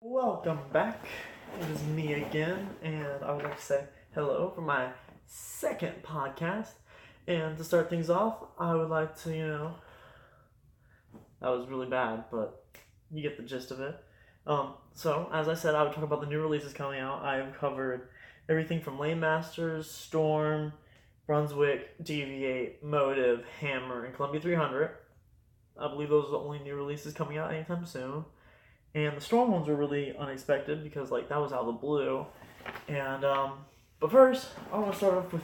Welcome back. It is me again, and I would like to say hello for my second podcast. And to start things off, I would like to, that was really bad, but you get the gist of it. So, as I said, I would talk about the new releases coming out. I have covered everything from Lane Masters, Storm, Brunswick, Deviate, Motive, Hammer, and Columbia 300. I believe those are the only new releases coming out anytime soon. And the Storm ones were really unexpected because that was out of the blue. And but first, I want to start off with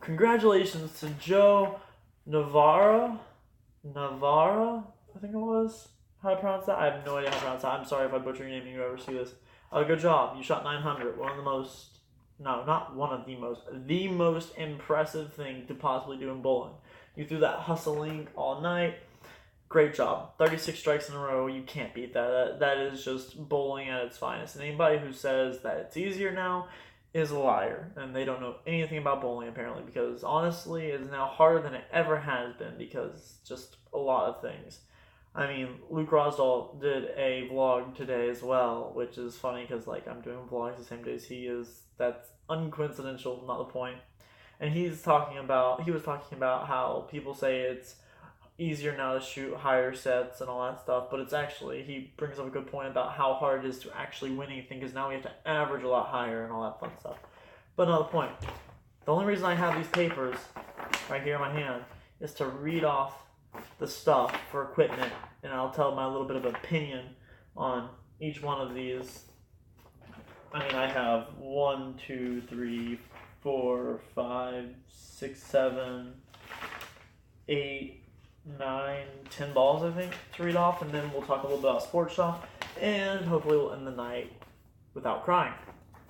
congratulations to Joe Navarra, I think it was. How to pronounce that? I have no idea how to pronounce that. I'm sorry if I butcher your name and you ever see this. Good job. You shot 900. One of the most, no, not one of the most impressive thing to possibly do in bowling. You threw that hustling all night. Great job. 36 strikes in a row. You can't beat that. That is just bowling at its finest. And anybody who says that it's easier now is a liar. And they don't know anything about bowling, apparently. Because, honestly, it is now harder than it ever has been. Because just a lot of things. I mean, Luke Rosdahl did a vlog today as well. Which is funny because, I'm doing vlogs the same day as he is. That's uncoincidental, not the point. And he was talking about how people say it's easier now to shoot higher sets and all that stuff, but it's actually, he brings up a good point about how hard it is to actually win anything, because now we have to average a lot higher and all that fun stuff. But another point, the only reason I have these papers right here in my hand is to read off the stuff for equipment, and I'll tell my little bit of opinion on each one of these. I mean, I have 1, 2, 3, 4, 5, 6, 7, 8, 9, 10 balls, I think, to read off, and then we'll talk a little bit about sports shop, and hopefully we'll end the night without crying,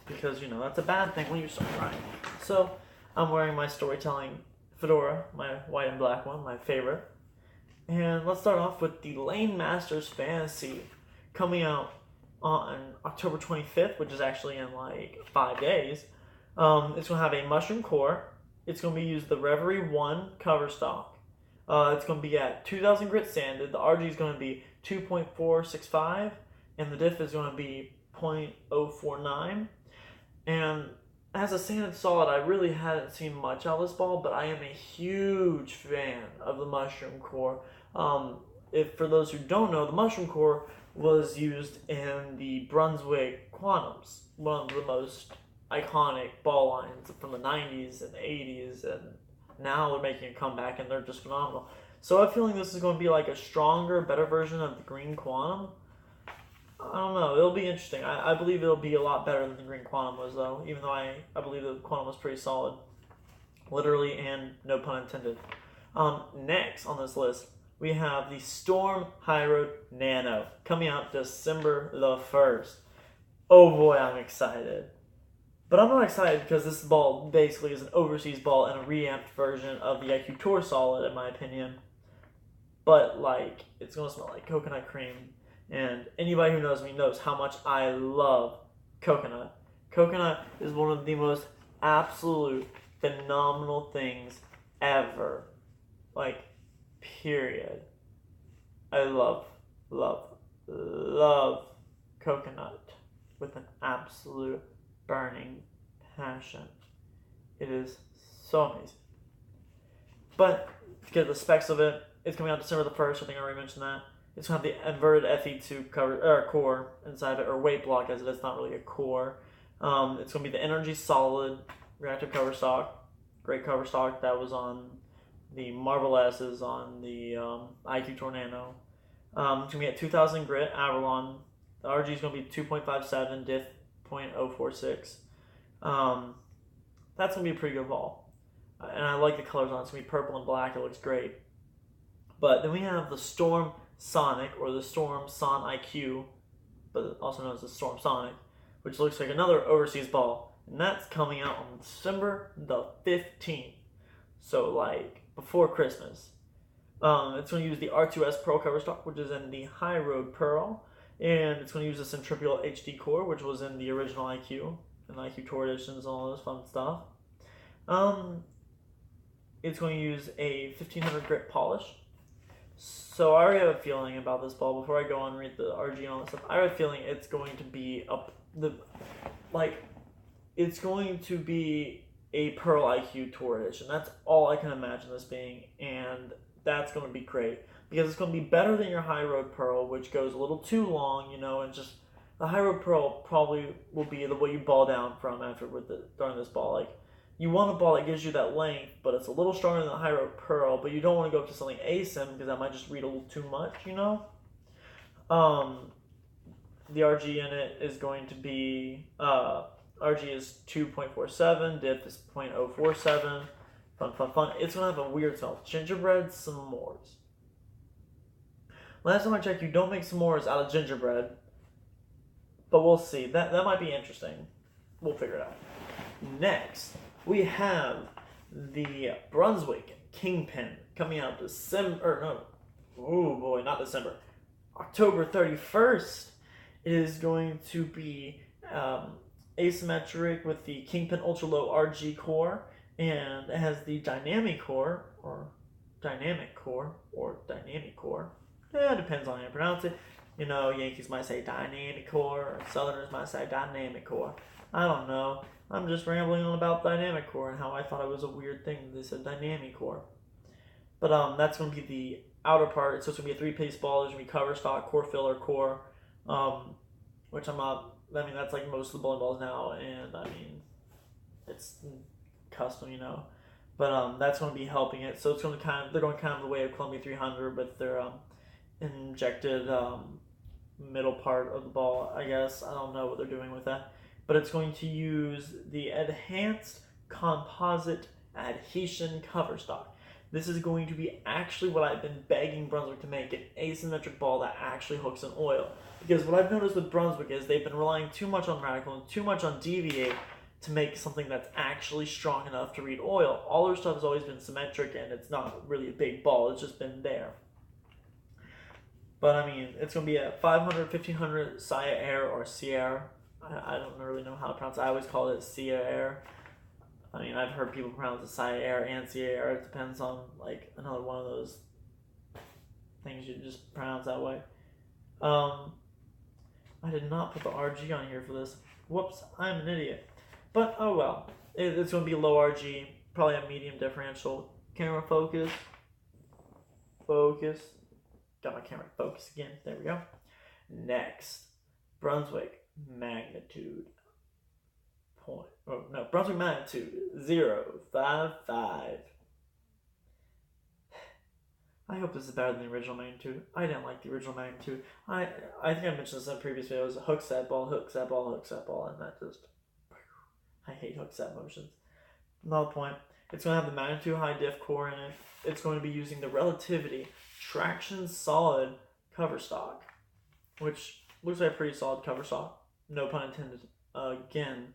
because, that's a bad thing when you start crying. So, I'm wearing my storytelling fedora, my white and black one, my favorite, and let's start off with the Lane Masters Fantasy, coming out on October 25th, which is actually in 5 days. It's going to have a mushroom core. It's going to be used the Reverie 1 cover stock. It's going to be at 2,000 grit sanded. The RG is going to be 2.465, and the diff is going to be 0.049. And as a sanded solid, I really hadn't seen much out of this ball, but I am a huge fan of the mushroom core. If for those who don't know, the mushroom core was used in the Brunswick Quantums, one of the most iconic ball lines from the 90s and 80s, and now they're making a comeback, and they're just phenomenal. So I'm feeling this is going to be a stronger, better version of the Green Quantum. I don't know. It'll be interesting. I believe it'll be a lot better than the Green Quantum was, though, even though I believe the Quantum was pretty solid. Literally, and no pun intended. Next on this list, we have the Storm High Road Nano, coming out December the 1st. Oh boy, I'm excited. But I'm not excited because this ball basically is an overseas ball and a reamped version of the IQ Tour Solid, in my opinion. But, it's going to smell like coconut cream. And anybody who knows me knows how much I love coconut. Coconut is one of the most absolute phenomenal things ever. Period. I love coconut with an absolute burning passion. It is so amazing. But to get the specs of it, it's coming out December the 1st. I think I already mentioned that. It's going to have the inverted FE2 core inside of it, or weight block, as it is not really a core. It's going to be the Energy Solid reactive cover stock. Great cover stock that was on the Marvel S's, on the IQ Tour Nano. It's going to be at 2,000 grit Avalon. The RG is going to be 2.57, diff 0.046. That's going to be a pretty good ball. And I like the colors on it. It's going to be purple and black. It looks great. But then we have the Storm Sonic, or the Storm Son IQ, but also known as the Storm Sonic, which looks like another overseas ball. And that's coming out on December the 15th. So, before Christmas. It's going to use the R2S Pearl cover stock, which is in the High Road Pearl. And it's going to use the Centripetal HD core, which was in the original IQ, and the IQ Tour editions and all this fun stuff. It's going to use a 1500 grit polish. So I already have a feeling about this ball. Before I go on and read the RG and all that stuff, I have a feeling it's going to be it's going to be a Pearl IQ Tour Edition. That's all I can imagine this being, and that's going to be great because it's going to be better than your High Road Pearl, which goes a little too long, and just the High Road Pearl probably will be the way you ball down from after during this ball. Like, you want a ball that gives you that length, but it's a little stronger than the High Road Pearl, but you don't want to go up to something ASIM because that might just read a little too much, The RG in it is going to be, RG is 2.47, diff is 0.047, fun. It's going to have a weird smell. Gingerbread s'mores. Last time I checked, you don't make s'mores out of gingerbread, but we'll see. That might be interesting. We'll figure it out. Next, we have the Brunswick Kingpin coming out October 31st. It is going to be asymmetric with the Kingpin Ultra Low RG core, and it has the dynamic core. Yeah, it depends on how you pronounce it. Yankees might say dynamic core, or Southerners might say dynamic core. I don't know. I'm just rambling on about dynamic core and how I thought it was a weird thing that they said dynamic core. But that's going to be the outer part. So it's going to be a 3-piece ball. There's going to be cover stock, core filler, core, which I'm not. I mean, that's like most of the bowling balls now, and I mean, it's custom, But that's going to be helping it. So it's going to they're going kind of the way of Columbia 300 with their injected middle part of the ball, I guess. I don't know what they're doing with that. But it's going to use the Enhanced Composite Adhesion Cover Stock. This is going to be actually what I've been begging Brunswick to make, an asymmetric ball that actually hooks in oil. Because what I've noticed with Brunswick is they've been relying too much on Radical and too much on Deviate to make something that's actually strong enough to read oil. All their stuff has always been symmetric, and it's not really a big ball. It's just been there. But I mean, it's going to be a 500, 1500 Saya Air or Sierra. I don't really know how to pronounce it. I always call it Sierra Air. I mean, I've heard people pronounce it Saya Air and Sierra Air. It depends on, like, another one of those things you just pronounce that way. I did not put the RG on here for this. Whoops, I'm an idiot. But, oh well. It's going to be low RG, probably a medium differential. Camera focus. Focus. Got my camera focus again. There we go. Next, Brunswick Magnitude. Brunswick Magnitude 055. I hope this is better than the original Magnitude. I didn't like the original Magnitude. I think I mentioned this in previous videos. Hook set ball, and that just... I hate hook set motions. Another point. It's going to have the Magnitude high diff core in it. It's going to be using the Relativity Traction Solid cover stock, which looks like a pretty solid cover stock. No pun intended. Again,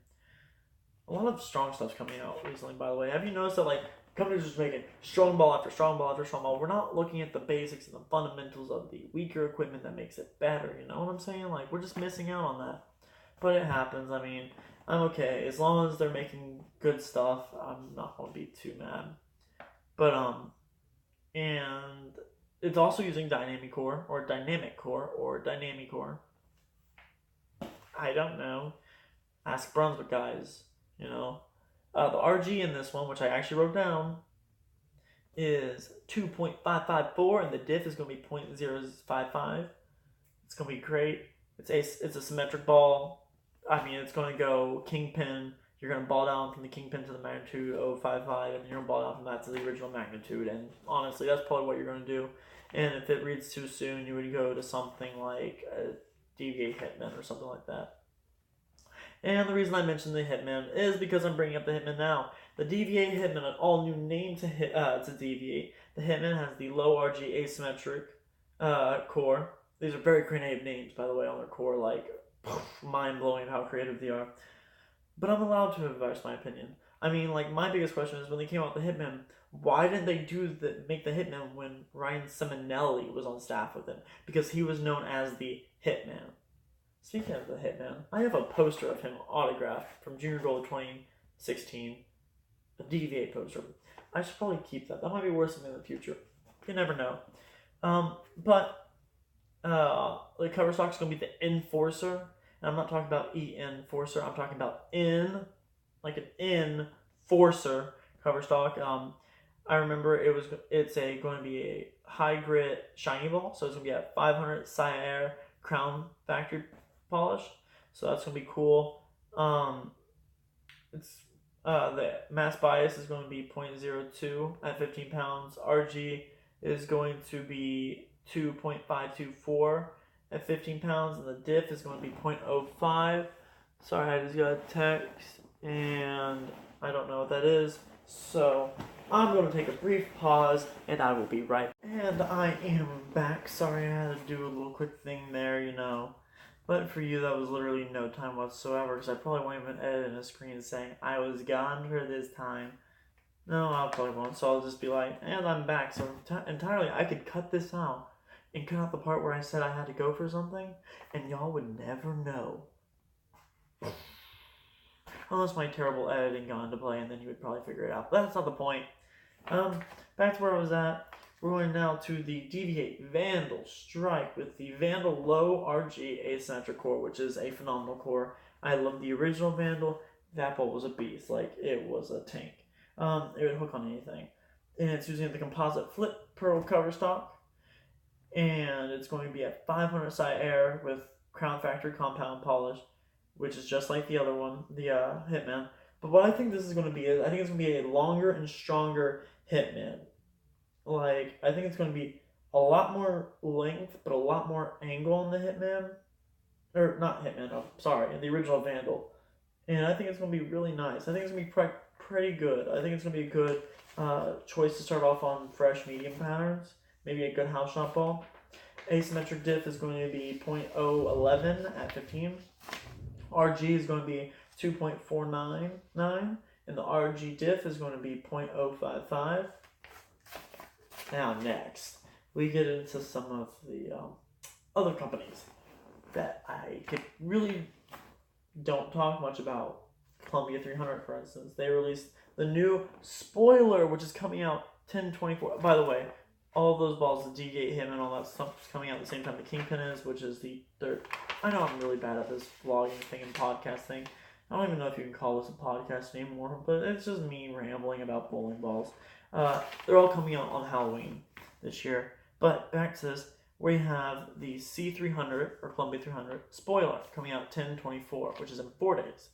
a lot of strong stuff's coming out recently, by the way. Have you noticed that, like, companies are just making strong ball after strong ball after strong ball? We're not looking at the basics and the fundamentals of the weaker equipment that makes it better, you know what I'm saying? Like, we're just missing out on that. But it happens. I mean, I'm okay. As long as they're making good stuff, I'm not going to be too mad. But, and it's also using dynamic core. I don't know. Ask Brunswick guys, you know. The RG in this one, which I actually wrote down, is 2.554, and the diff is going to be 0.055. It's going to be great. It's a symmetric ball. I mean, it's going to go Kingpin. You're going to ball down from the Kingpin to the Magnitude 055, and you're going to ball down from that to the original Magnitude. And honestly, that's probably what you're going to do. And if it reads too soon, you would go to something like a Deviate Hitman or something like that. And the reason I mentioned the Hitman is because I'm bringing up the Hitman now. The Deviate Hitman, an all-new name to Deviate. The Hitman has the low RG asymmetric core. These are very creative names, by the way, on their core. Like, mind-blowing how creative they are. But I'm allowed to advise my opinion. I mean, like, my biggest question is when they came out with the Hitman, why didn't they make the Hitman when Ryan Simonelli was on staff with him? Because he was known as the Hitman. Speaking of the Hitman, I have a poster of him autographed from Junior Gold 2016. A Deviate poster. I should probably keep that. That might be worth something in the future. You never know. But the cover stock is going to be the Enforcer. And I'm not talking about Enforcer. I'm talking about like an Enforcer cover stock. I remember it's going to be a high grit shiny ball, so it's gonna be a 500 Sire Crown Factory polish. So that's gonna be cool. It's the mass bias is going to be 0.02 at 15 pounds. RG is going to be 2.524 at 15 pounds, and the diff is going to be 0.05. Sorry, I just got a text, and I don't know what that is. So I'm going to take a brief pause, and I will be right. And I am back. Sorry, I had to do a little quick thing there, But for you, that was literally no time whatsoever, because I probably won't even edit in a screen saying I was gone for this time. No, I probably won't. So I'll just be like, and I'm back. So entirely, I could cut this out and cut out the part where I said I had to go for something, and y'all would never know. Unless my terrible editing got into play, and then you would probably figure it out. But that's not the point. Back to where I was at. We're going now to the Deviate Vandal Strike with the Vandal Low RG Asymmetric core, which is a phenomenal core. I love the original Vandal. That ball was a beast. Like, it was a tank. It would hook on anything. And it's using the composite flip pearl cover stock. And it's going to be at 500 Psi Air with Crown Factory compound polish, which is just like the other one, the Hitman. But what I think this is going to be is, I think it's going to be a longer and stronger Hitman. Like, I think it's going to be a lot more length, but a lot more angle on the Hitman. Or, not Hitman, oh, sorry, the original Vandal. And I think it's going to be really nice. I think it's going to be pretty good. I think it's going to be a good choice to start off on fresh medium patterns. Maybe a good house shot ball. Asymmetric diff is going to be 0.011 at 15. RG is going to be 2.499. And the RG diff is going to be 0.055. Now next, we get into some of the other companies that I really don't talk much about. Columbia 300, for instance. They released the new spoiler, which is coming out 10/24. By the way, all of those balls, the D-Gate Him and all that stuff is coming out at the same time the Kingpin is, which is the third. I know I'm really bad at this vlogging thing and podcast thing. I don't even know if you can call this a podcast anymore, but it's just me rambling about bowling balls. They're all coming out on Halloween this year. But back to this, we have the C300, or Columbia 300, spoiler, coming out 10/24, which is in 4 days.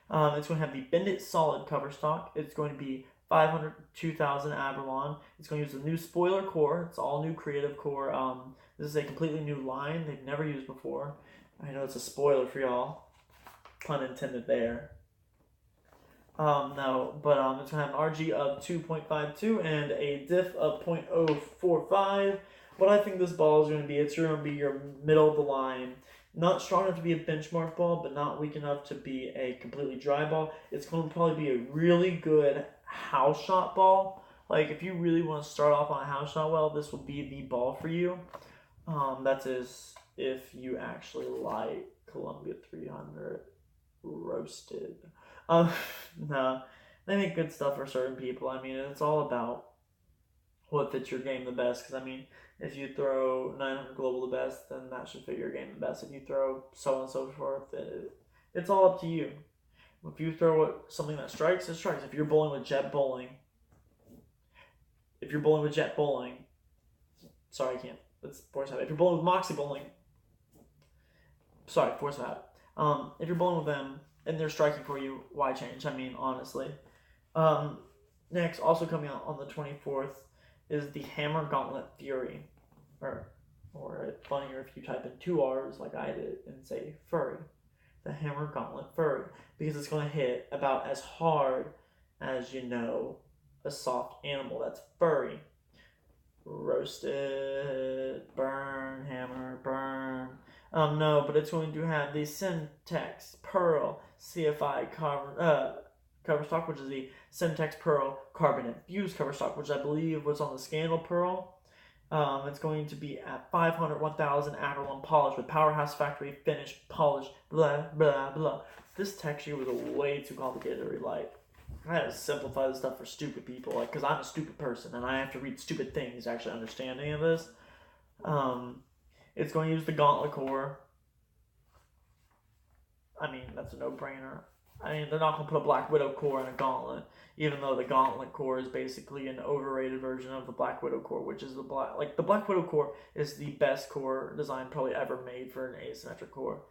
It's going to have the Bend It Solid cover stock. It's going to be 500, 2000 Aberlon. It's going to use a new spoiler core. It's all new creative core. This is a completely new line they've never used before. I know it's a spoiler for y'all. Pun intended there. No, but it's going to have an RG of 2.52 and a diff of 0.045. What I think this ball is going to be, it's going to be your middle of the line. Not strong enough to be a benchmark ball, but not weak enough to be a completely dry ball. It's going to probably be a really good house shot ball. Like, if you really want to start off on a house shot well, this will be the ball for you. That is if you actually like Columbia 300 roasted. No, they make good stuff for certain people. I mean, it's all about what fits your game the best. Because, I mean, if you throw 900 global the best, then that should fit your game the best. If you throw so on and so forth, it's all up to you. If you throw something that strikes, it strikes. If you're bowling with jet bowling, sorry, I can't. Let's force habit. If you're bowling with Moxie bowling, sorry, force habit. If you're bowling with them and they're striking for you, why change? I mean, honestly. Next, also coming out on the 24th, is the Hammer Gauntlet Fury. Or it's funnier if you type in 2 R's like I did and say furry. The Hammer Gauntlet Furry. Because it's going to hit about as hard as, a soft animal that's furry. Roasted, burn, hammer, burn. No, but it's going to have the Syntex Pearl CFI cover stock, which is the Syntex Pearl Carbon Infused cover stock, which I believe was on the Scandal Pearl. It's going to be at 500, 1000 Aberlon polish with Powerhouse Factory finish polish, blah, blah, blah. This texture was way too complicated to read. Like, I had to simplify this stuff for stupid people, like, because I'm a stupid person and I have to read stupid things to actually understand any of this. It's going to use the gauntlet core. I mean, that's a no-brainer. I mean, they're not going to put a Black Widow core in a gauntlet, even though the gauntlet core is basically an overrated version of the Black Widow core, which is the Black Widow core is the best core design probably ever made for an asymmetric core.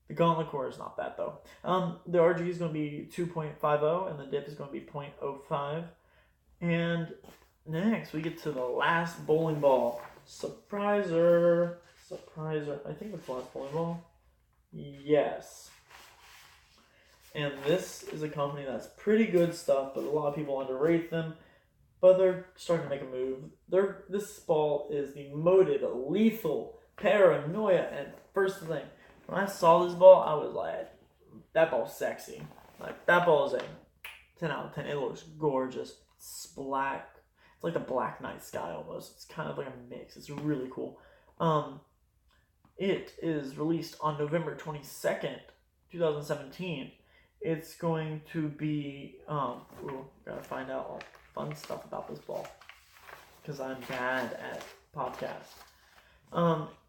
The gauntlet core is not bad though. The RG is going to be 2.50 and the diff is going to be 0.05. And next we get to the last bowling ball. Surpriser. I think it's the last bowling ball. Yes. And this is a company that's pretty good stuff, but a lot of people underrate them. But they're starting to make a move. This ball is the Motive Lethal Paranoia. And first thing, when I saw this ball, I was like, that ball's sexy. Like, that ball is a 10 out of 10. It looks gorgeous. It's black. It's like the Black Night Sky almost. It's kind of like a mix. It's really cool. It is released on November 22nd, 2017. It's going to be, gotta find out all fun stuff about this ball, because I'm bad at podcasts.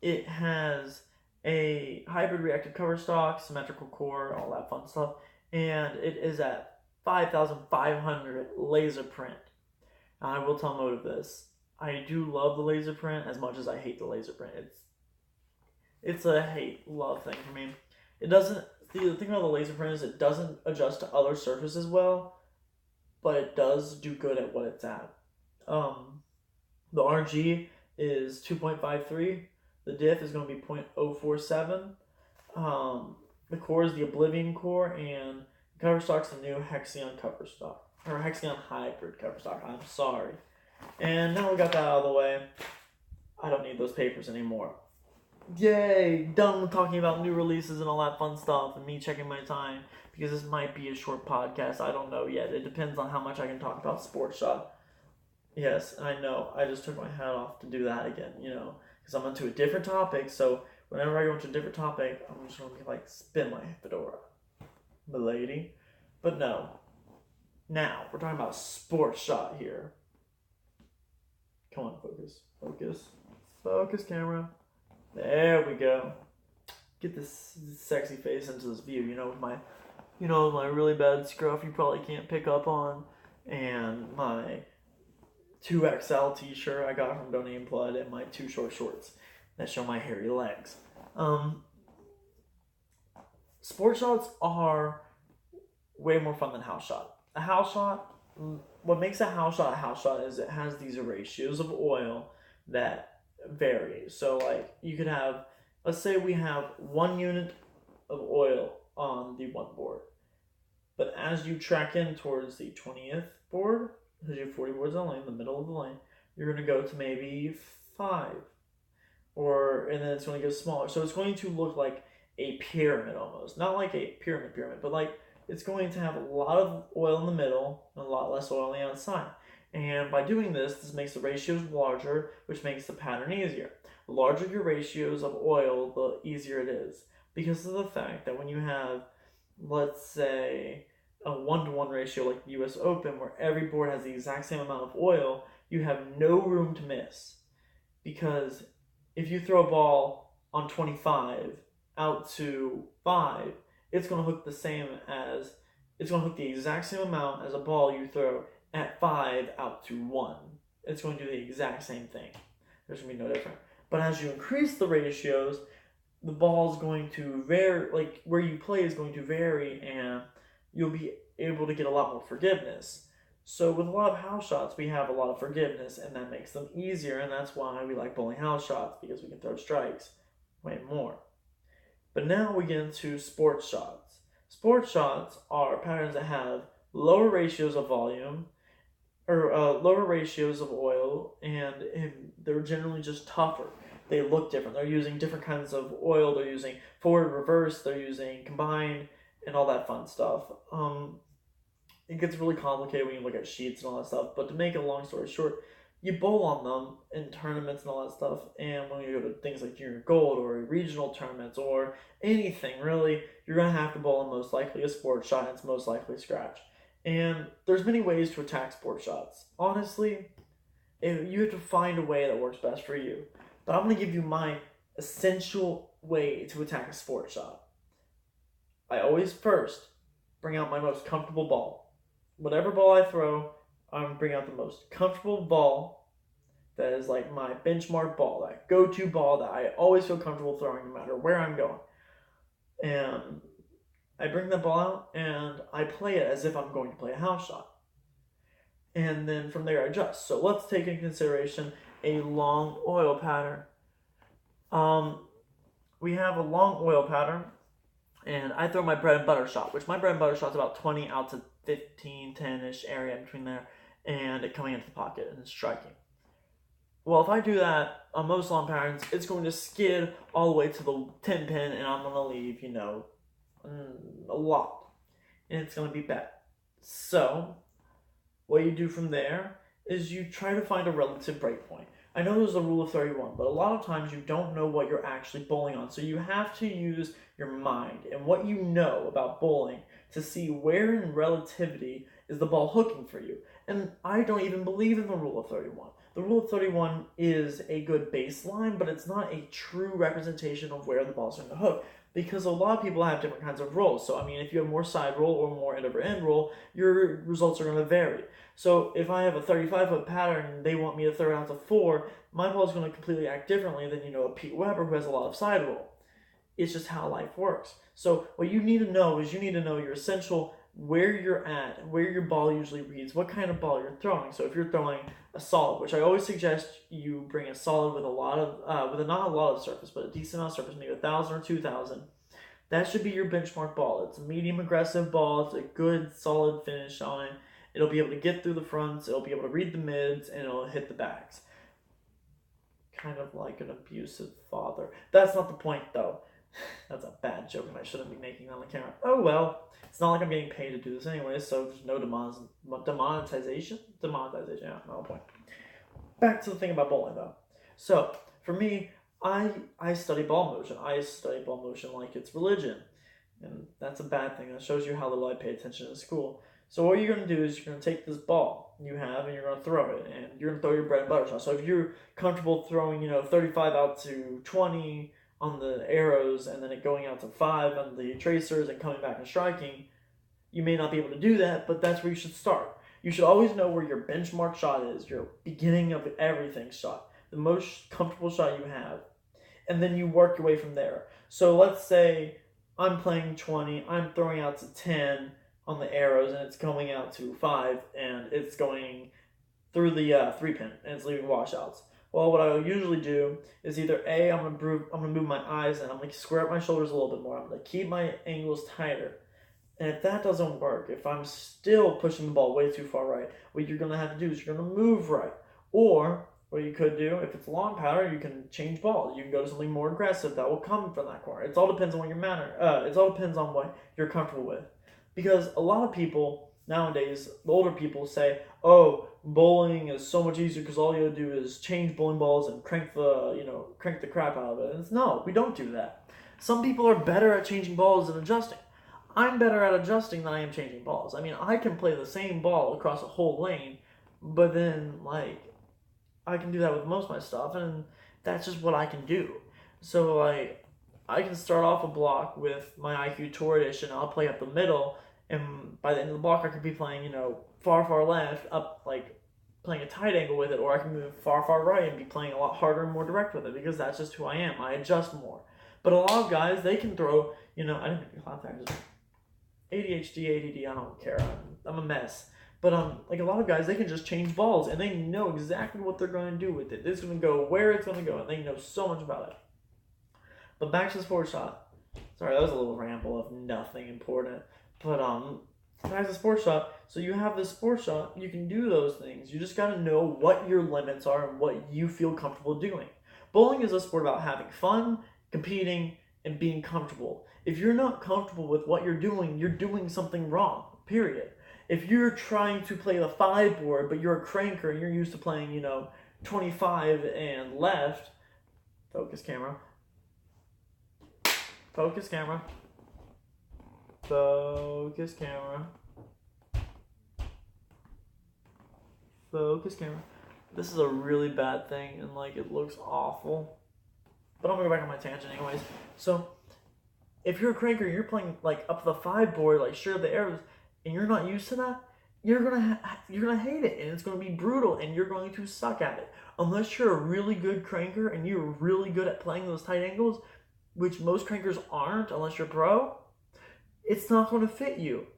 It has a hybrid reactive cover stock, symmetrical core, all that fun stuff, and it is at 5,500 laser print. Now, I will tell Motive this. I do love the laser print as much as I hate the laser print. It's a hate-love thing for me. It doesn't. The thing about the laser print is it doesn't adjust to other surfaces well, but it does do good at what it's at. The RG is 2.53. The diff is going to be 0.047. The core is the Oblivion core, and the cover stock's the new Hexion cover stock. Or Hexion hybrid cover stock. I'm sorry. And now we got that out of the way. I don't need those papers anymore. Yay! Done with talking about new releases and all that fun stuff and me checking my time, because this might be a short podcast. I don't know yet. It depends on how much I can talk about Sports Shot. Yes, I know. I just took my hat off to do that again, because I'm onto a different topic. So whenever I go into a different topic, I'm just going to be like, spin my fedora, milady. But no. Now, we're talking about Sports Shot here. Come on, focus. Focus, camera. There we go. Get this sexy face into this view, with my really bad scruff you probably can't pick up on, and my 2XL t-shirt I got from DAlene Blood, and my 2 short shorts that show my hairy legs. Sports shots are way more fun than house shot. A house shot, what makes a house shot is it has these ratios of oil that vary. So like you could have, let's say we have 1 unit of oil on the one board, but as you track in towards the 20th board, because you have 40 boards on the lane, the middle of the lane, you're going to go to maybe 5, and then it's going to get smaller. So it's going to look like a pyramid almost, not like a pyramid, but like it's going to have a lot of oil in the middle and a lot less oil on the outside. And by doing this makes the ratios larger, which makes the pattern easier. The larger your ratios of oil, the easier it is. Because of the fact that when you have, let's say, a 1-to-1 ratio like the US Open, where every board has the exact same amount of oil, you have no room to miss. Because if you throw a ball on 25 out to 5, it's going to hook the exact same amount as a ball you throw at 5 out to 1. It's going to do the exact same thing. There's going to be no different. But as you increase the ratios, the ball is going to vary, like where you play is going to vary, and you'll be able to get a lot more forgiveness. So with a lot of house shots, we have a lot of forgiveness, and that makes them easier, and that's why we like bowling house shots, because we can throw strikes way more. But now we get into sports shots. Sports shots are patterns that have lower ratios of volume, or lower ratios of oil, and they're generally just tougher. They look different. They're using different kinds of oil. They're using forward, reverse. They're using combined, and all that fun stuff. It gets really complicated when you look at sheets and all that stuff. But to make a long story short, you bowl on them in tournaments and all that stuff. And when you go to things like Junior Gold or regional tournaments or anything really, you're going to have to bowl on most likely a sports shot, and it's most likely scratch. And there's many ways to attack sports shots. Honestly, you have to find a way that works best for you. but I'm going to give you my essential way to attack a sport shot. I always first bring out my most comfortable ball. Whatever ball I throw, I'm going to bring out the most comfortable ball that is like my benchmark ball, that go-to ball that I always feel comfortable throwing no matter where I'm going. And I bring that ball out and I play it as if I'm going to play a house shot. And then from there I adjust. So let's take into consideration a long oil pattern. We have a long oil pattern, and I throw my bread and butter shot, which my bread and butter shot's about 20 out to 15, 10-ish area in between there, and it coming into the pocket and striking. Well, if I do that on most long patterns, it's going to skid all the way to the 10 pin, and I'm going to leave, a lot. And it's going to be bad. So, what you do from there is you try to find a relative breakpoint. I know there's a rule of 31, but a lot of times you don't know what you're actually bowling on. So you have to use your mind and what you know about bowling to see where in relativity is the ball hooking for you. And I don't even believe in the rule of 31. The rule of 31 is a good baseline, but it's not a true representation of where the ball's going to hook, because a lot of people have different kinds of rolls. So, if you have more side roll or more end over end roll, your results are going to vary. So, if I have a 35-foot pattern and they want me to throw it out to 4, my ball is going to completely act differently than, a Pete Weber who has a lot of side roll. It's just how life works. So, what you need to know is you need to know your essential, where you're at, where your ball usually reads, what kind of ball you're throwing. So if you're throwing a solid, which I always suggest you bring a solid with not a lot of surface, but a decent amount of surface, maybe 1,000 or 2,000. That should be your benchmark ball. It's a medium aggressive ball. It's a good solid finish on it. It'll be able to get through the fronts. It'll be able to read the mids, and it'll hit the backs. Kind of like an abusive father. That's not the point, though. That's a bad joke, and I shouldn't be making on the camera. Oh well. It's not like I'm getting paid to do this anyway, so there's no demonetization. Yeah, no point. Back to the thing about bowling, though. So, for me, I study ball motion. I study ball motion like it's religion. And that's a bad thing. That shows you how little I pay attention in school. So what you're going to do is you're going to take this ball you have and you're going to throw it. And you're going to throw your bread and butter shot. So if you're comfortable throwing, 35 out to 20 on the arrows and then it going out to 5 on the tracers and coming back and striking, you may not be able to do that, but that's where you should start. You should always know where your benchmark shot is, your beginning of everything shot, the most comfortable shot you have, and then you work your way from there. So let's say I'm playing 20, I'm throwing out to 10 on the arrows, and it's coming out to 5, and it's going through the 3-pin, and it's leaving washouts. Well, what I usually do is either A, I'm gonna move my eyes, and I'm gonna square up my shoulders a little bit more. I'm gonna keep my angles tighter. And if that doesn't work, if I'm still pushing the ball way too far right, what you're gonna have to do is you're gonna move right. Or what you could do, if it's a long pattern, you can change balls. You can go to something more aggressive that will come from that corner. It all depends on what it all depends on what you're comfortable with. Because a lot of people nowadays, the older people say, "Oh, bowling is so much easier because all you do is change bowling balls and crank the crap out of it." And no, we don't do that. Some people are better at changing balls than adjusting. I'm better at adjusting than I am changing balls. I can play the same ball across a whole lane, but then I can do that with most of my stuff, and that's just what I can do. So I can start off a block with my IQ Tour Edition. I'll play up the middle, and by the end of the block, I could be playing, far left, up, playing a tight angle with it, or I can move far right and be playing a lot harder and more direct with it, because that's just who I am. I adjust more. But a lot of guys, they can throw, I didn't make a clap there. ADHD, ADD, I don't care. I'm a mess. But a lot of guys, they can just change balls, and they know exactly what they're going to do with it. It's going to go where it's going to go, and they know so much about it. But back to the sport shot. Sorry, that was a little ramble of nothing important. But back to the sport shot. So you have this sport shot. You can do those things. You just got to know what your limits are and what you feel comfortable doing. Bowling is a sport about having fun, competing, and being comfortable. If you're not comfortable with what you're doing something wrong, period. If you're trying to play the 5 board, but you're a cranker and you're used to playing, 25 and left, focus camera, focus camera, focus camera, focus camera. this is a really bad thing, and like it looks awful. But I'm gonna go back on my tangent anyways. So if you're a cranker, you're playing like up the 5 board, like sure the arrows, and you're not used to that, you're gonna hate it, and it's gonna be brutal, and you're going to suck at it. Unless you're a really good cranker and you're really good at playing those tight angles, which most crankers aren't unless you're pro, it's not going to fit you.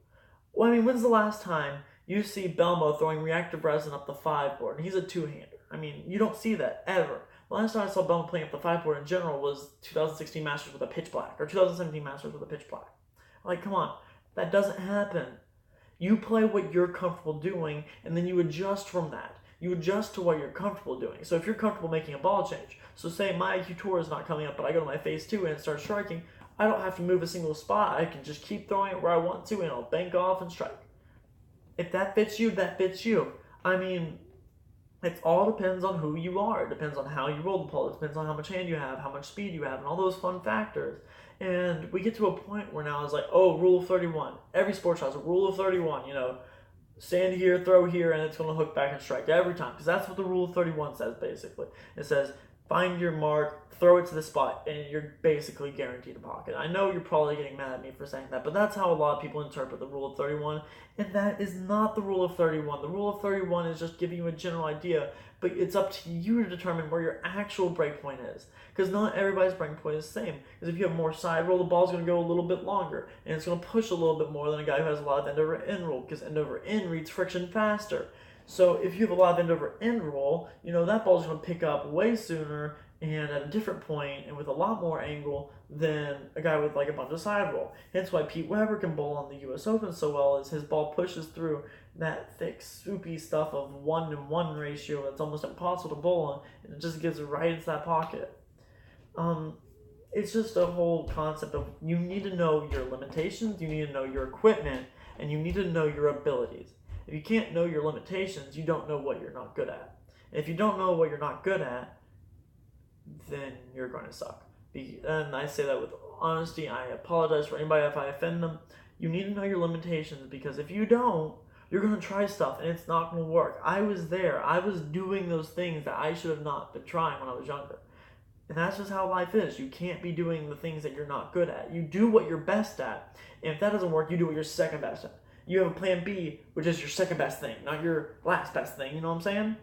Well, I mean, when's the last time you see Belmo throwing reactive resin up the 5 board? And he's a two-hander. I mean, you don't see that ever. The last time I saw Belmo playing up the 5 board in general was 2016 Masters with a pitch black, or 2017 Masters with a pitch black. Like, come on, that doesn't happen. You play what you're comfortable doing, and then you adjust from that. You adjust to what you're comfortable doing. So if you're comfortable making a ball change, so say my IQ Tour is not coming up, but I go to my phase 2 and start striking, I don't have to move a single spot. I can just keep throwing it where I want to, and I'll bank off and strike. If that fits you, that fits you. I mean, it all depends on who you are. It depends on how you roll the ball. It depends on how much hand you have, how much speed you have, and all those fun factors. And we get to a point where now it's like, oh, rule of 31. Every sports has a rule of 31, stand here, throw here, and it's going to hook back and strike every time. Because that's what the rule of 31 says, basically. It says, find your mark, throw it to the spot, and you're basically guaranteed a pocket. I know you're probably getting mad at me for saying that, but that's how a lot of people interpret the rule of 31, and that is not the rule of 31. The rule of 31 is just giving you a general idea, but it's up to you to determine where your actual break point is. Because not everybody's break point is the same. Because if you have more side roll, the ball's going to go a little bit longer, and it's going to push a little bit more than a guy who has a lot of end over end roll, because end over end reads friction faster. So if you have a lot of end over end roll, that ball's going to pick up way sooner and at a different point and with a lot more angle than a guy with like a bunch of side roll. Hence why Pete Weber can bowl on the US Open so well, is his ball pushes through that thick, soupy stuff of 1-to-1 ratio that's almost impossible to bowl on, and it just gets right into that pocket. It's just a whole concept of you need to know your limitations, you need to know your equipment, and you need to know your abilities. If you can't know your limitations, you don't know what you're not good at. And if you don't know what you're not good at, then you're going to suck. And I say that with honesty. I apologize for anybody if I offend them. You need to know your limitations, because if you don't, you're going to try stuff and it's not going to work. I was there. I was doing those things that I should have not been trying when I was younger. And that's just how life is. You can't be doing the things that you're not good at. You do what you're best at. And if that doesn't work, you do what you're second best at. You have a plan B, which is your second best thing, not your last best thing. You know what I'm saying?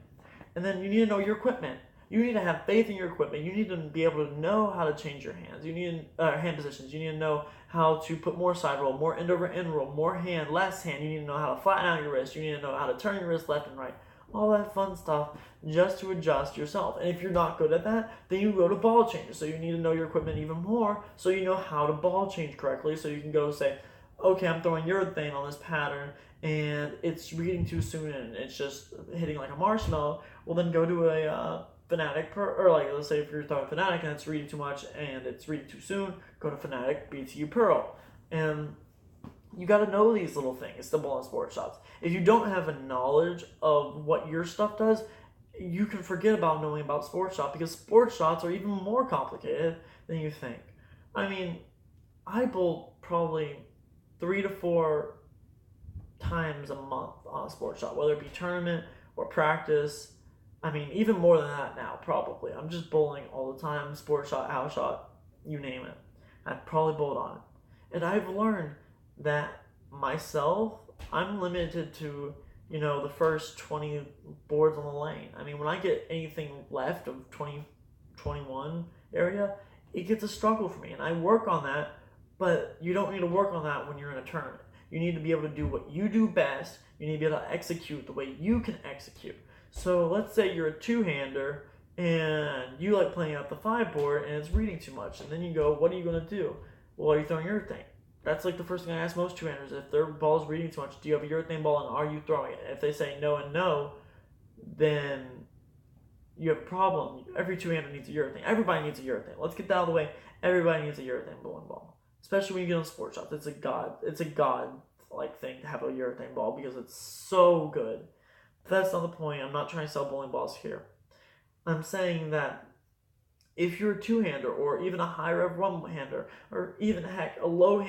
And then you need to know your equipment. You need to have faith in your equipment. You need to be able to know how to change your hands. You need hand positions. You need to know how to put more side roll, more end over end roll, more hand, less hand. You need to know how to flatten out your wrist. You need to know how to turn your wrist left and right. All that fun stuff just to adjust yourself. And if you're not good at that, then you go to ball change. So you need to know your equipment even more so you know how to ball change correctly. So you can go say, okay, I'm throwing urethane on this pattern and it's reading too soon and it's just hitting like a marshmallow. Well, then go to a Fanatic, or like let's say if you're throwing Fanatic and it's reading too much and it's reading too soon, go to Fanatic BTU Pearl. And you got to know these little things, the ball and sports shots. If you don't have a knowledge of what your stuff does, you can forget about knowing about sports shot, because sports shots are even more complicated than you think. I mean, I bowl probably 3 to 4 times a month on a sports shot, whether it be tournament or practice. I mean, even more than that now, probably. I'm just bowling all the time, sports shot, house shot, you name it. I've probably bowled on it. And I've learned that myself, I'm limited to, the first 20 boards on the lane. I mean, when I get anything left of 20, 21 area, it gets a struggle for me. And I work on that, but you don't need to work on that when you're in a tournament. You need to be able to do what you do best. You need to be able to execute the way you can execute. So let's say you're a two-hander and you like playing out the 5 board and it's reading too much. And then you go, what are you going to do? Well, are you throwing urethane? That's like the first thing I ask most two-handers. If their ball is reading too much, do you have a urethane ball and are you throwing it? If they say no and no, then you have a problem. Every two-hander needs a urethane. Everybody needs a urethane. Let's get that out of the way. Everybody needs a urethane bowling ball. Especially when you get on sports shots. It's a god-like thing to have a urethane ball because it's so good. That's not the point. I'm not trying to sell bowling balls here. I'm saying that if you're a two-hander or even a high rev one-hander or even heck a low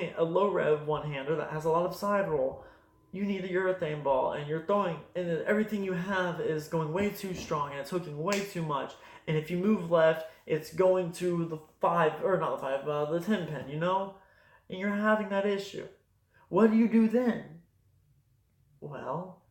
rev one-hander that has a lot of side roll, you need a urethane ball, and you're throwing, and everything you have is going way too strong, and it's hooking way too much. And if you move left, it's going to the 5, or not the 5, the 10 pin, and you're having that issue. What do you do then? Well,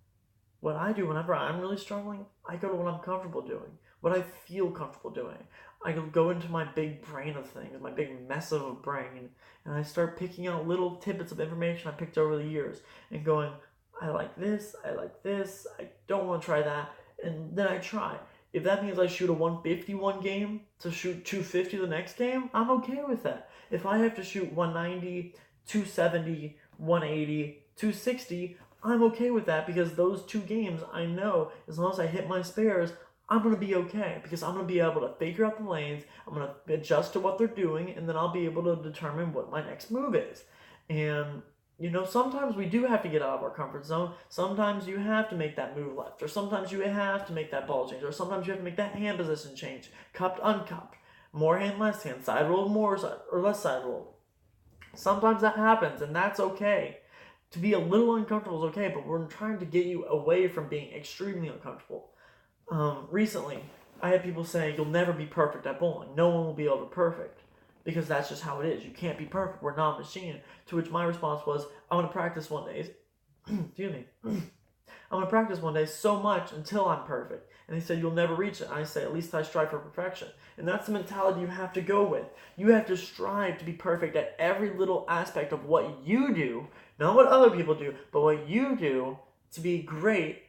what I do whenever I'm really struggling, I go to what I'm comfortable doing, what I feel comfortable doing. I go into my big brain of things, my big mess of a brain, and I start picking out little tidbits of information I picked over the years and going, I like this, I don't want to try that, and then I try. If that means I shoot a 151 game to shoot 250 the next game, I'm okay with that. If I have to shoot 190, 270, 180, 260, I'm okay with that, because those 2 games, I know as long as I hit my spares, I'm going to be okay, because I'm going to be able to figure out the lanes, I'm going to adjust to what they're doing, and then I'll be able to determine what my next move is. And, sometimes we do have to get out of our comfort zone. Sometimes you have to make that move left, or sometimes you have to make that ball change, or sometimes you have to make that hand position change, cupped, uncupped, more hand, less hand, side roll, more side, or less side roll. Sometimes that happens, and that's okay. To be a little uncomfortable is okay, but we're trying to get you away from being extremely uncomfortable. Recently, I had people say, you'll never be perfect at bowling. No one will be able to be perfect, because that's just how it is. You can't be perfect. We're not a machine. To which my response was, I'm going to practice one day. Excuse me. I'm going to practice one day so much until I'm perfect. And they said, you'll never reach it. And I say, at least I strive for perfection. And that's the mentality you have to go with. You have to strive to be perfect at every little aspect of what you do, not what other people do, but what you do to be great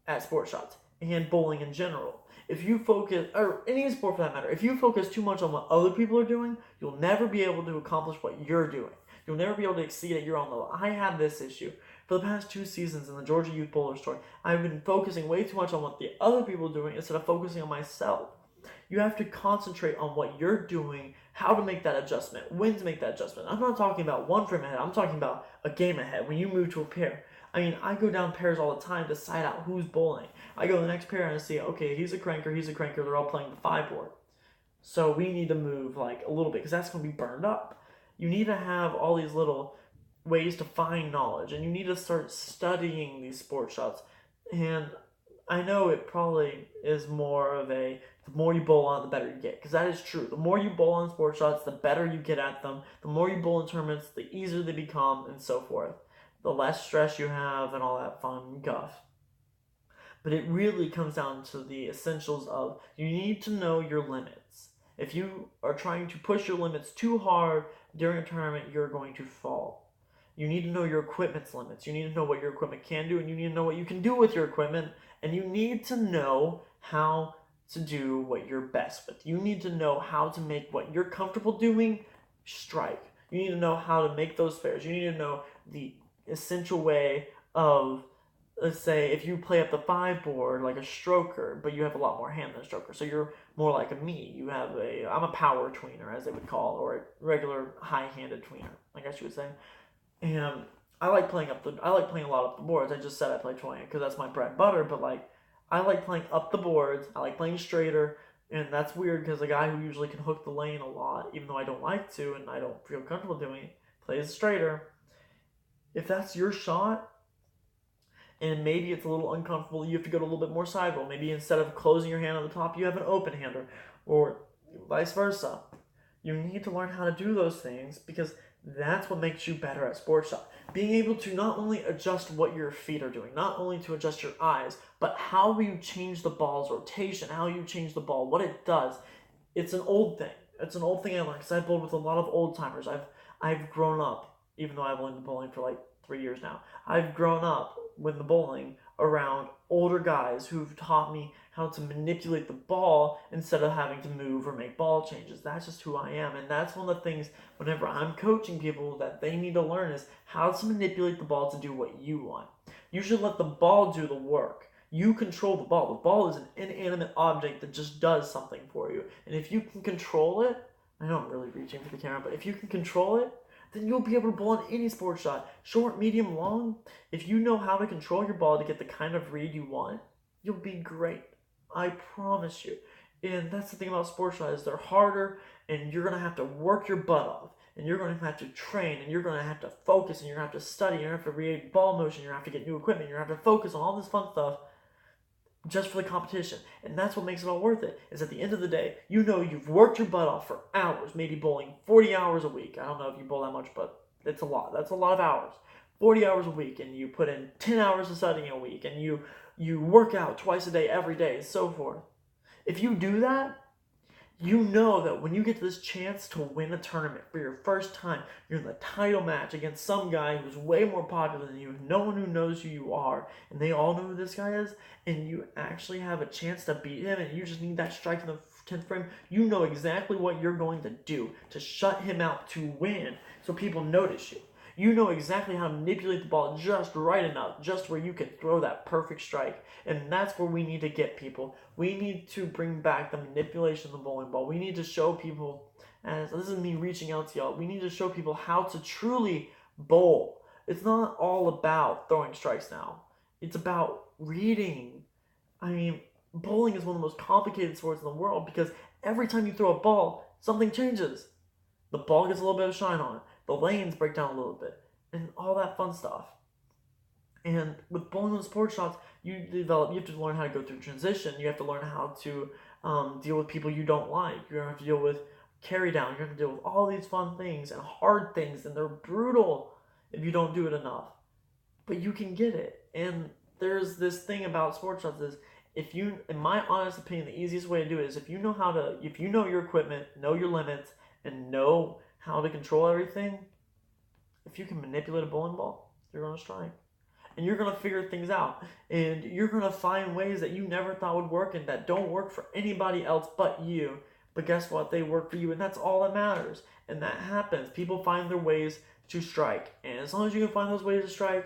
at sports shots and bowling in general. If you focus, or any sport for that matter, if you focus too much on what other people are doing, you'll never be able to accomplish what you're doing. You'll never be able to exceed at your own level. I have this issue. For the past 2 seasons in the Georgia Youth Bowler Story, I've been focusing way too much on what the other people are doing instead of focusing on myself. You have to concentrate on what you're doing, how to make that adjustment, when to make that adjustment. I'm not talking about one frame ahead. I'm talking about a game ahead when you move to a pair. I mean, I go down pairs all the time to decide out who's bowling. I go to the next pair and I see, okay, he's a cranker, they're all playing the 5 board. So we need to move like a little bit, because that's going to be burned up. You need to have all these little ways to find knowledge, and you need to start studying these sport shots. And I know it probably is more of the more you bowl on it, the better you get, because that is true. The more you bowl on sport shots, the better you get at them. The more you bowl in tournaments, the easier they become, and so forth. The less stress you have and all that fun guff. But it really comes down to the essentials of, you need to know your limits. If you are trying to push your limits too hard during a tournament, you're going to fall. You need to know your equipment's limits. You need to know what your equipment can do, and you need to know what you can do with your equipment, and you need to know how to do what you're best with. You need to know how to make what you're comfortable doing strike. You need to know how to make those fares. You need to know the essential way of, let's say, if you play up the 5 board like a stroker, but you have a lot more hand than a stroker, so you're more like a me. I'm a power tweener, as they would call, or a regular high-handed tweener, I guess you would say. And I like playing a lot up the boards. I just said I play 20 because that's my bread and butter, but I like playing up the boards. I like playing straighter, and that's weird because a guy who usually can hook the lane a lot, even though I don't like to and I don't feel comfortable doing it, plays straighter. If that's your shot, and maybe it's a little uncomfortable, you have to go to a little bit more side roll. Maybe instead of closing your hand on the top, you have an open hander, or vice versa. You need to learn how to do those things, because that's what makes you better at sports shot. Being able to not only adjust what your feet are doing, not only to adjust your eyes, but how you change the ball's rotation, how you change the ball, what it does. It's an old thing. It's an old thing I learned, because I've bowled with a lot of old timers. I've grown up, even though I've only been bowling for 3 years now. I've grown up with the bowling around older guys who've taught me how to manipulate the ball instead of having to move or make ball changes. That's just who I am, and that's one of the things whenever I'm coaching people that they need to learn is how to manipulate the ball to do what you want. You should let the ball do the work. You control the ball. The ball is an inanimate object that just does something for you, and if you can control it, I know I'm really reaching for the camera, but if you can control it, then you'll be able to bowl on any sports shot, short, medium, long. If you know how to control your ball to get the kind of read you want, you'll be great. I promise you. And that's the thing about sports shots, is they're harder, and you're going to have to work your butt off. and you're going to have to train, and you're going to have to focus, and you're going to have to study, you're going to have to read ball motion, you're going to have to get new equipment, you're going to have to focus on all this fun stuff just for the competition. And that's what makes it all worth it, is at the end of the day, you know you've worked your butt off for hours, maybe bowling 40 hours a week. I don't know if you bowl that much, but it's a lot. That's a lot of hours. 40 hours a week, and you put in 10 hours of studying a week, and you work out twice a day, every day, and so forth. If you do that, you know that when you get this chance to win a tournament for your first time, you're in the title match against some guy who's way more popular than you, no one who knows who you are, and they all know who this guy is, and you actually have a chance to beat him, and you just need that strike in the 10th frame. You know exactly what you're going to do to shut him out, to win, so people notice you. You know exactly how to manipulate the ball just right enough, just where you can throw that perfect strike. And that's where we need to get people. We need to bring back the manipulation of the bowling ball. We need to show people, and this is me reaching out to y'all, we need to show people how to truly bowl. It's not all about throwing strikes now. It's about reading. I mean, bowling is one of the most complicated sports in the world because every time you throw a ball, something changes. The ball gets a little bit of shine on it. The lanes break down a little bit, and all that fun stuff. And with bowling with sport shots, you have to learn how to go through transition. You have to learn how to deal with people you don't like. You're going to have to deal with carry down. You're going to deal with all these fun things and hard things, and they're brutal if you don't do it enough. But you can get it. And there's this thing about sport shots is, in my honest opinion, the easiest way to do it is if you know your equipment, know your limits, and know how to control everything, if you can manipulate a bowling ball, you're going to strike. And you're going to figure things out. And you're going to find ways that you never thought would work and that don't work for anybody else but you. But guess what? They work for you, and that's all that matters. And that happens. People find their ways to strike. And as long as you can find those ways to strike,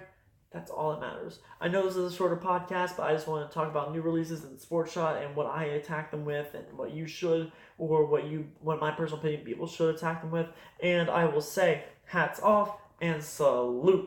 that's all that matters. I know this is a shorter podcast, but I just want to talk about new releases in Sports Shot and what I attack them with and what you should, or what my personal opinion people should attack them with. And I will say, hats off and salute.